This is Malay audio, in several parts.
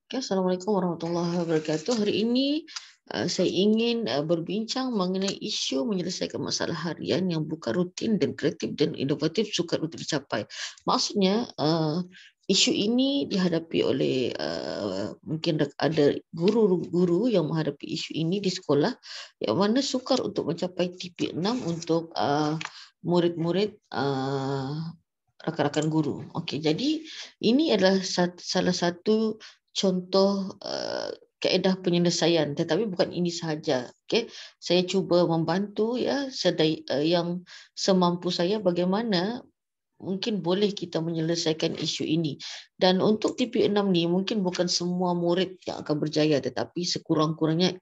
Okay, Assalamualaikum warahmatullahi wabarakatuh. Hari ini saya ingin berbincang mengenai isu menyelesaikan masalah harian yang bukan rutin dan kreatif dan inovatif sukar untuk dicapai. Maksudnya isu ini dihadapi oleh mungkin ada guru-guru yang menghadapi isu ini di sekolah yang mana sukar untuk mencapai TP6 untuk murid-murid rakan-rakan guru. Okey, jadi ini adalah salah satu contoh kaedah penyelesaian, tetapi bukan ini sahaja. Okey, saya cuba membantu ya yang semampu saya bagaimana mungkin boleh kita menyelesaikan isu ini. Dan untuk TP6 ni mungkin bukan semua murid yang akan berjaya, tetapi sekurang-kurangnya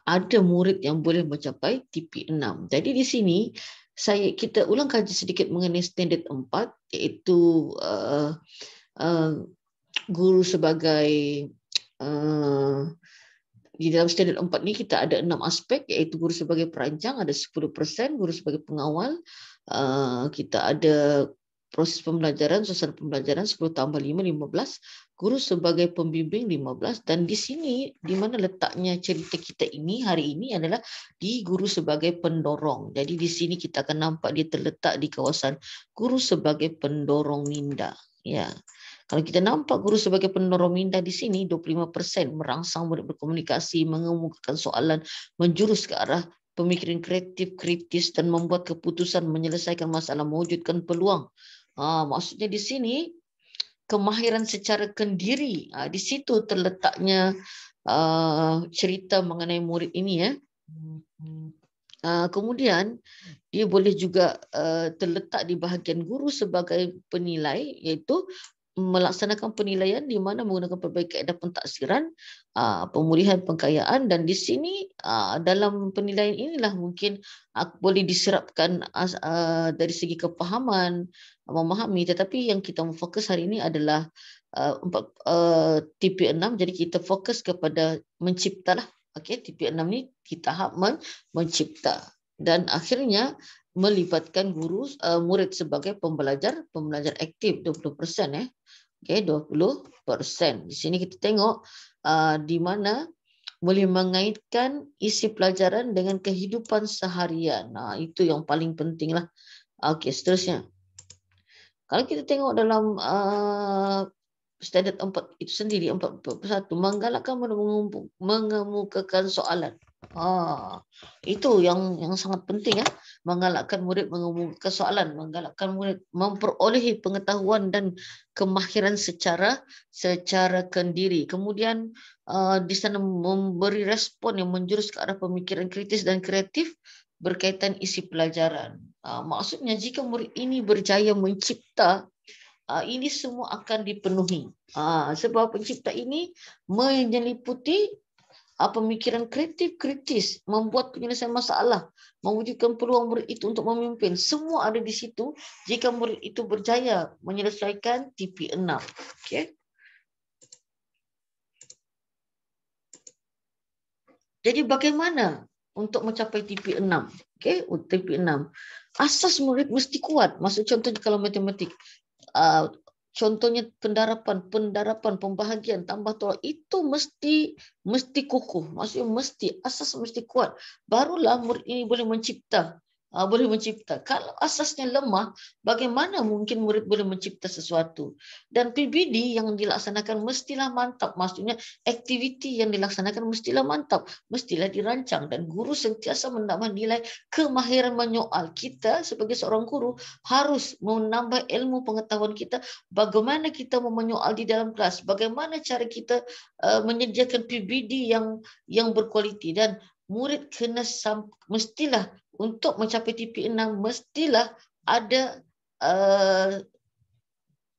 ada murid yang boleh mencapai TP6. Jadi di sini kita ulang kaji sedikit mengenai standard 4, iaitu guru sebagai di dalam standard 4 ni kita ada 6 aspek, iaitu guru sebagai perancang ada 10%, guru sebagai pengawal kita ada proses pembelajaran, suasana pembelajaran 10 tambah 5, 15, guru sebagai pembimbing 15, dan di sini di mana letaknya cerita kita ini hari ini adalah di guru sebagai pendorong. Jadi di sini kita akan nampak dia terletak di kawasan guru sebagai pendorong minda. Ya. Kalau kita nampak guru sebagai pendorong minda di sini 25% merangsang murid berkomunikasi, mengemukakan soalan, menjurus ke arah pemikiran kreatif, kritis dan membuat keputusan, menyelesaikan masalah, mewujudkan peluang. Maksudnya di sini kemahiran secara kendiri. Di situ terletaknya cerita mengenai murid ini ya. Kemudian dia boleh juga terletak di bahagian guru sebagai penilai, iaitu melaksanakan penilaian di mana menggunakan pelbagai kaedah pentaksiran, pemulihan pengkayaan, dan di sini dalam penilaian inilah mungkin boleh diserapkan dari segi kepahaman, memahami, tetapi yang kita fokus hari ini adalah TP6, jadi kita fokus kepada mencipta lah. Okey, TP6 ni di tahap mencipta dan akhirnya melibatkan guru murid sebagai pembelajar aktif 20%. Okey, 20%. Di sini kita tengok di mana boleh mengaitkan isi pelajaran dengan kehidupan seharian. Itu yang paling penting lah. Okey, seterusnya. Kalau kita tengok dalam standard 4 itu sendiri, 4.1, menggalakkan mengemukakan soalan. Itu yang sangat penting ya, menggalakkan murid mengemukakan soalan, menggalakkan murid memperolehi pengetahuan dan kemahiran secara kendiri. Kemudian di sana memberi respon yang menjurus ke arah pemikiran kritis dan kreatif berkaitan isi pelajaran. Maksudnya jika murid ini berjaya mencipta, ini semua akan dipenuhi. Sebab pencipta ini menyeliputi pemikiran kreatif, kritis, membuat penyelesaian masalah, mewujudkan peluang murid itu untuk memimpin. Semua ada di situ jika murid itu berjaya menyelesaikan TP6. Okay. Jadi bagaimana untuk mencapai TP6? Okay, TP6. Asas murid mesti kuat. Maksud contohnya kalau matematik, contohnya pendarapan, pembahagian, tambah tolak, itu mesti kukuh. Maksudnya asas mesti kuat. Barulah murid ini boleh mencipta. Kalau asasnya lemah, bagaimana mungkin murid boleh mencipta sesuatu? Dan PBD yang dilaksanakan mestilah mantap. Maksudnya aktiviti yang dilaksanakan mestilah mantap, mestilah dirancang, dan guru sentiasa menambah nilai kemahiran menyoal. Kita sebagai seorang guru harus menambah ilmu pengetahuan kita, bagaimana kita menyoal di dalam kelas, bagaimana cara kita menyediakan PBD yang berkualiti, dan murid mestilah untuk mencapai TP6 mestilah ada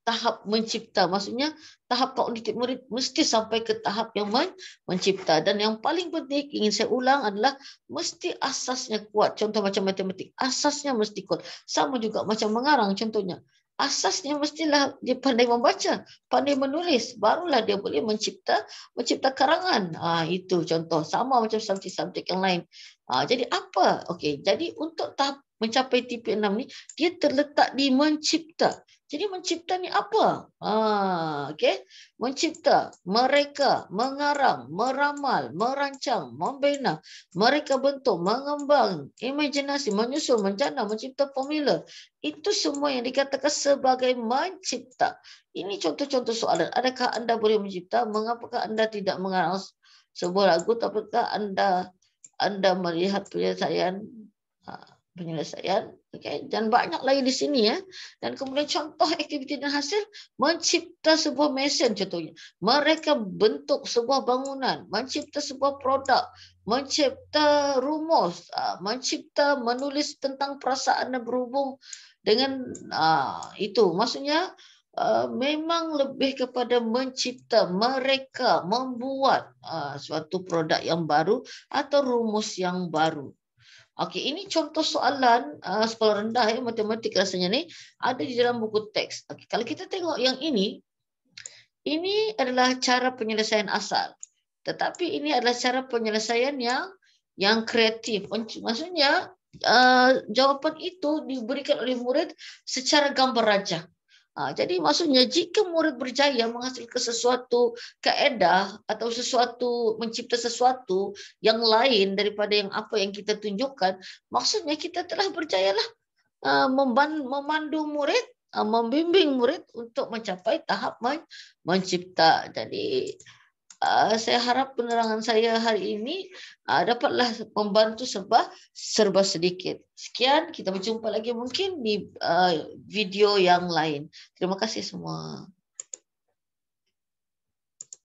tahap mencipta. Maksudnya tahap kognitif murid mesti sampai ke tahap yang mencipta. Dan yang paling penting ingin saya ulang adalah mesti asasnya kuat. Contoh macam matematik, asasnya mesti kuat. Sama juga macam mengarang contohnya. Asasnya mestilah dia pandai membaca, pandai menulis, barulah dia boleh mencipta karangan. Itu contoh. Sama macam subjek-subjek yang lain. Jadi apa? Okey, jadi untuk tahap mencapai TP6 ni, dia terletak di mencipta. Jadi mencipta ni apa? Okey. Mencipta, mereka, mengarang, meramal, merancang, membina, mereka bentuk, mengembang, imajinasi, menyusun, menjana, mencipta formula. Itu semua yang dikatakan sebagai mencipta. Ini contoh-contoh soalan. Adakah anda boleh mencipta? Mengapakah anda tidak mengarang sebuah lagu? Apakah anda melihat penyelesaian, okay? Dan banyak lagi di sini ya. Dan kemudian contoh aktiviti dan hasil mencipta sebuah mesin contohnya. Mereka bentuk sebuah bangunan, mencipta sebuah produk, mencipta rumus, mencipta menulis tentang perasaan dan berhubung dengan itu. Maksudnya memang lebih kepada mencipta, mereka membuat suatu produk yang baru atau rumus yang baru. Okey, ini contoh soalan sekolah rendah ya, matematik rasanya ni ada di dalam buku teks. Okey, kalau kita tengok yang ini adalah cara penyelesaian asal. Tetapi ini adalah cara penyelesaian yang kreatif. Maksudnya jawapan itu diberikan oleh murid secara gambar rajah. Jadi maksudnya jika murid berjaya menghasilkan sesuatu kaedah atau sesuatu mencipta sesuatu yang lain daripada yang apa yang kita tunjukkan, maksudnya kita telah berjayalah memandu murid, membimbing murid untuk mencapai tahap mencipta. Jadi saya harap penerangan saya hari ini dapatlah membantu serba sedikit. Sekian, kita berjumpa lagi mungkin di video yang lain. Terima kasih semua.